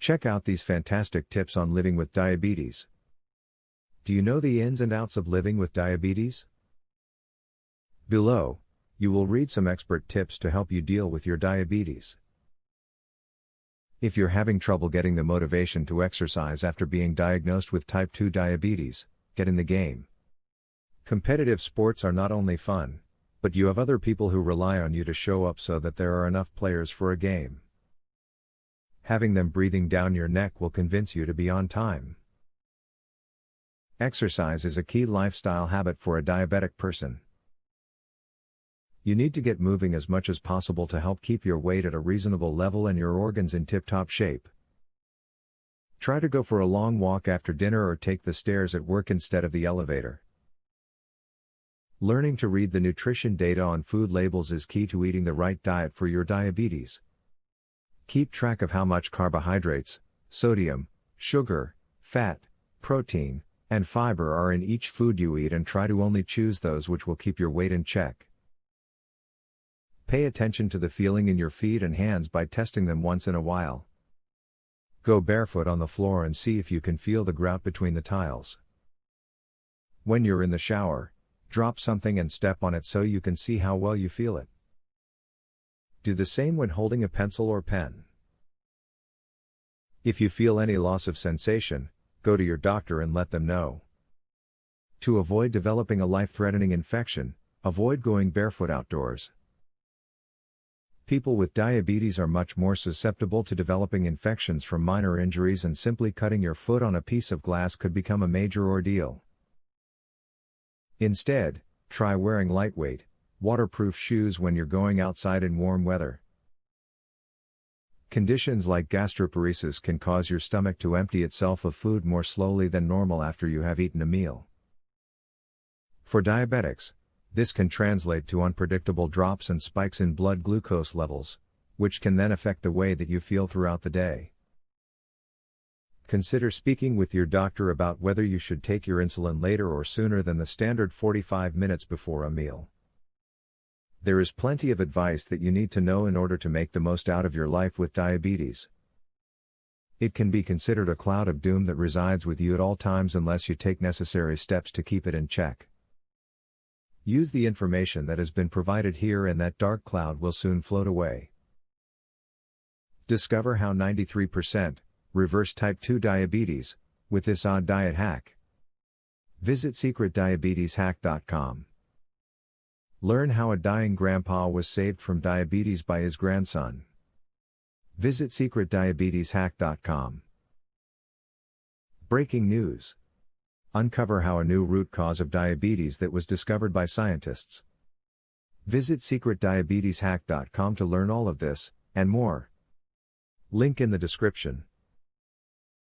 Check out these fantastic tips on living with diabetes. Do you know the ins and outs of living with diabetes? Below, you will read some expert tips to help you deal with your diabetes. If you're having trouble getting the motivation to exercise after being diagnosed with type 2 diabetes, get in the game. Competitive sports are not only fun, but you have other people who rely on you to show up so that there are enough players for a game. Having them breathing down your neck will convince you to be on time. Exercise is a key lifestyle habit for a diabetic person. You need to get moving as much as possible to help keep your weight at a reasonable level and your organs in tip-top shape. Try to go for a long walk after dinner or take the stairs at work instead of the elevator. Learning to read the nutrition data on food labels is key to eating the right diet for your diabetes. Keep track of how much carbohydrates, sodium, sugar, fat, protein, and fiber are in each food you eat and try to only choose those which will keep your weight in check. Pay attention to the feeling in your feet and hands by testing them once in a while. Go barefoot on the floor and see if you can feel the grout between the tiles. When you're in the shower, drop something and step on it so you can see how well you feel it. Do the same when holding a pencil or pen. If you feel any loss of sensation, go to your doctor and let them know. To avoid developing a life-threatening infection, avoid going barefoot outdoors. People with diabetes are much more susceptible to developing infections from minor injuries, and simply cutting your foot on a piece of glass could become a major ordeal. Instead, try wearing lightweight, waterproof shoes when you're going outside in warm weather. Conditions like gastroparesis can cause your stomach to empty itself of food more slowly than normal after you have eaten a meal. For diabetics, this can translate to unpredictable drops and spikes in blood glucose levels, which can then affect the way that you feel throughout the day. Consider speaking with your doctor about whether you should take your insulin later or sooner than the standard 45 minutes before a meal. There is plenty of advice that you need to know in order to make the most out of your life with diabetes. It can be considered a cloud of doom that resides with you at all times unless you take necessary steps to keep it in check. Use the information that has been provided here and that dark cloud will soon float away. Discover how 93% reverse type 2 diabetes with this odd diet hack. Visit secretdiabeteshack.com. Learn how a dying grandpa was saved from diabetes by his grandson. Visit secretdiabeteshack.com. Breaking news. Uncover how a new root cause of diabetes that was discovered by scientists. Visit secretdiabeteshack.com to learn all of this, and more. Link in the description.